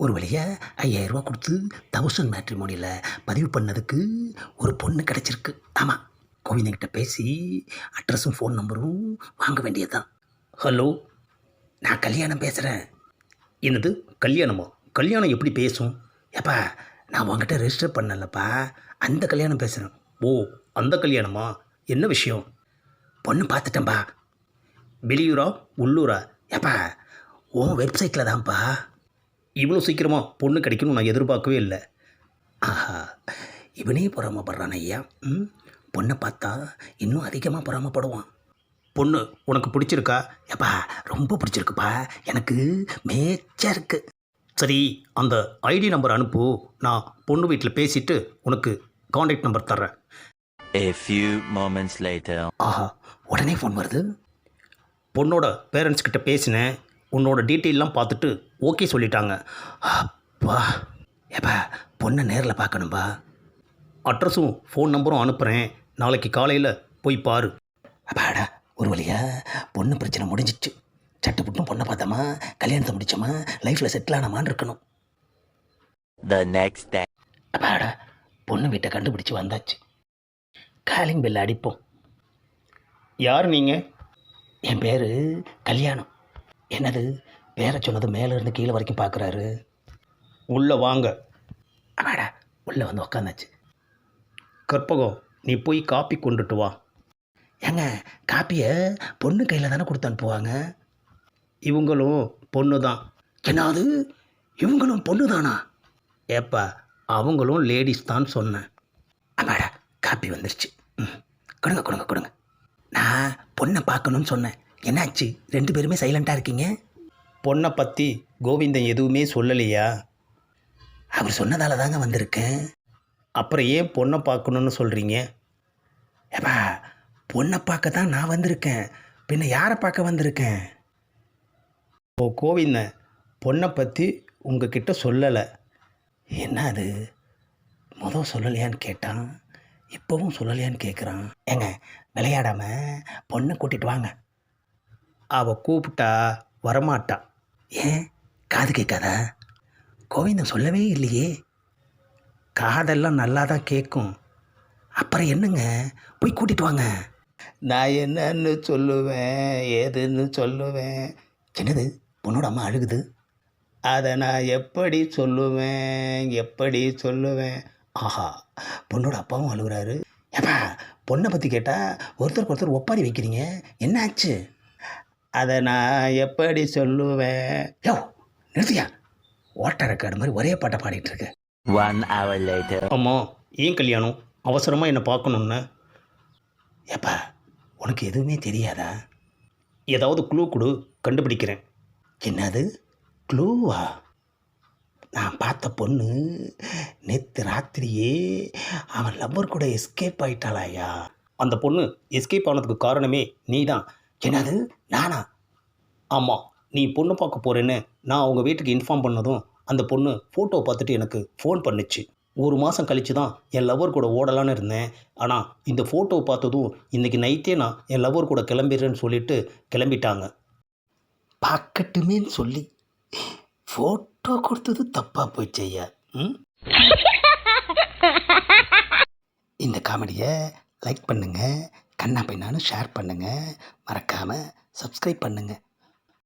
ஒரு வழியாக 5000 ரூபா கொடுத்து தௌசண்ட் மேட்ரிமோனியில் பதிவு பண்ணதுக்கு ஒரு பொண்ணு கிடச்சிருக்கு. ஆமாம், கோவிந்தங்கிட்ட பேசி அட்ரஸும் ஃபோன் நம்பரும் வாங்க வேண்டியது தான். ஹலோ, நான் கல்யாணம் பேசுகிறேன். என்னது கல்யாணமா? கல்யாணம் எப்படி பேசும்? ஏப்பா, நான் உங்ககிட்ட ரெஜிஸ்டர் பண்ணலப்பா, அந்த கல்யாணம் பேசுகிறேன். ஓ, அந்த கல்யாணமா? என்ன விஷயம்? பொண்ணு பார்த்துட்டேன்பா. வெளியூரா உள்ளூரா? ஏப்பா, உன் வெப்சைட்டில் தான்ப்பா. இவ்வளோ சீக்கிரமாக பொண்ணு கிடைக்கணும் நான் எதிர்பார்க்கவே இல்லை. ஆஹா, இவனே பொறாமப்படுறான் ஐயா. பொண்ணை பார்த்தா இன்னும் அதிகமாக பொறாமப்படுவான். பொண்ணு உனக்கு பிடிச்சிருக்கா? ஏப்பா, ரொம்ப பிடிச்சிருக்குப்பா, எனக்கு மேய்ச்சா இருக்கு. சரி, அந்த ஐடி நம்பர் அனுப்பு, நான் பொண்ணு வீட்டில் பேசிவிட்டு உனக்கு காண்டாக்ட் நம்பர் தர்றேன். A few moments later. ஆஹா, உடனே ஃபோன் வருது. பொண்ணோட பேரண்ட்ஸ் கிட்ட பேசினேன், உன்னோட டீட்டெயிலெலாம் பார்த்துட்டு ஓகே சொல்லிட்டாங்க. அப்பா, ஏப்பா, பொண்ணை நேரில் பார்க்கணும்பா. அட்ரஸும் ஃபோன் நம்பரும் அனுப்புகிறேன், நாளைக்கு காலையில் போய் பாரு. அப்பாடா, ஒரு வழியா பொண்ணு பிரச்சனை முடிஞ்சிச்சு. சட்டுப்புட்டும் பொண்ணை பார்த்தோமா, கல்யாணத்தை முடிச்சோமா, லைஃப்பில் செட்டில் ஆனமான்னு இருக்கணும். The next day. அப்பாடா, பொண்ணு வீட்டை கண்டுபிடிச்சி வந்தாச்சு. காலிங் பெல் அடிப்போம். யார் நீங்கள்? என் பேர் கல்யாணம். என்னது, பேரை சொன்னது மேலே இருந்து கீழே வரைக்கும் பார்க்குறாரு. உள்ளே வாங்க. அப்பாடா, உள்ளே வந்து உக்காந்தாச்சு. கற்பகம், நீ போய் காப்பி கொண்டுட்டு வா. ஏங்க, காப்பியை பொண்ணு கையில் தானே கொடுத்து அனுப்புவாங்க. இவங்களும் பொண்ணு தான். என்னது, இவங்களும் பொண்ணு தானா? ஏப்பா, அவங்களும் லேடிஸ் தான் சொன்னேன். அப்பாடா, காப்பி வந்துருச்சு. கொடுங்க கொடுங்க கொடுங்க. நான் பொண்ணை பார்க்கணுன்னு சொன்னேன், என்னாச்சு? 2 பேருமே சைலண்ட்டாக இருக்கீங்க. பொண்ணை பற்றி கோவிந்தன் எதுவுமே சொல்லலையா? அவர் சொன்னதால தாங்க வந்திருக்கேன். அப்புறம் ஏன் பொண்ணை பார்க்கணுன்னு சொல்கிறீங்க? ஏப்பா, பொண்ணை பார்க்க தான் நான் வந்திருக்கேன், பின்ன யாரை பார்க்க வந்திருக்கேன்? ஓ, கோவிந்தன் பொண்ணை பற்றி உங்ககிட்ட சொல்லலை. என்ன அது, முதல் சொல்லலையான்னு கேட்டான், இப்போவும் சொல்லலையான்னு கேட்குறான். ஏங்க, விளையாடாமல் பொண்ணை கூட்டிகிட்டு வாங்க. அவள் கூப்பிட்டா வரமாட்டா. ஏன், காது கேட்காதா? கோவிந்தன் சொல்லவே இல்லையே. காதெல்லாம் நல்லா தான் கேட்கும். அப்புறம் என்னங்க, போய் கூட்டிகிட்டு வாங்க. நான் என்னன்னு சொல்லுவேன், ஏதுன்னு சொல்லுவேன். என்னது, பொண்ணோட அம்மா அழுகுது. அதை நான் எப்படி சொல்லுவேன்? ஆஹா, பொண்ணோட அப்பாவும் அழுகுறாரு. ஏப்பா, பொண்ணை பற்றி கேட்டால் ஒருத்தருக்கு ஒருத்தர் ஒப்பாரி வைக்கிறீங்க, என்ன ஆச்சு? அதை நான் எப்படி சொல்லுவேன்? யோ, நிறுத்தியா, ஓட்ட ரெக்கார்டு மாதிரி ஒரே பாட்டை பாடிட்டு இருக்கு. 1 hour later. அம்மா, ஏன் கல்யாணம் அவசரமாக என்னை பார்க்கணுன்னு? ஏப்பா, உனக்கு எதுவுமே தெரியாதா? ஏதாவது க்ளூ கொடு, கண்டுபிடிக்கிறேன். என்னது, க்ளூவா? நான் பார்த்த பொண்ணு நேற்று ராத்திரியே அவன் லவ்வர் கூட எஸ்கேப் ஆயிட்டாளாயா? அந்த பொண்ணு எஸ்கேப் ஆனதுக்கு காரணமே நீ தான். என்னது, நானா? ஆமாம், நீ பொண்ணு பார்க்க போகிறேன்னு நான் அவங்க வீட்டுக்கு இன்ஃபார்ம் பண்ணதும் அந்த பொண்ணு ஃபோட்டோ பார்த்துட்டு எனக்கு ஃபோன் பண்ணுச்சு. 1 மாதம் கழித்து தான் என் லவ்வர் கூட ஓடலான்னு இருந்தேன். ஆனால் இந்த ஃபோட்டோ பார்த்ததும் இன்றைக்கி நைட்டே நான் என் லவ்வர் கூட கிளம்பிடுறேன்னு சொல்லிட்டு கிளம்பிட்டாங்க. பார்க்கட்டுமேன்னு சொல்லி ஃபோட்டோ கொடுத்தது தப்பாக போயிடுச்சு ஐயா. இந்த காமெடியை லைக் பண்ணுங்கள், கண்ணா பையனானு ஷேர் பண்ணுங்கள், மறக்காமல் சப்ஸ்கிரைப் பண்ணுங்கள்.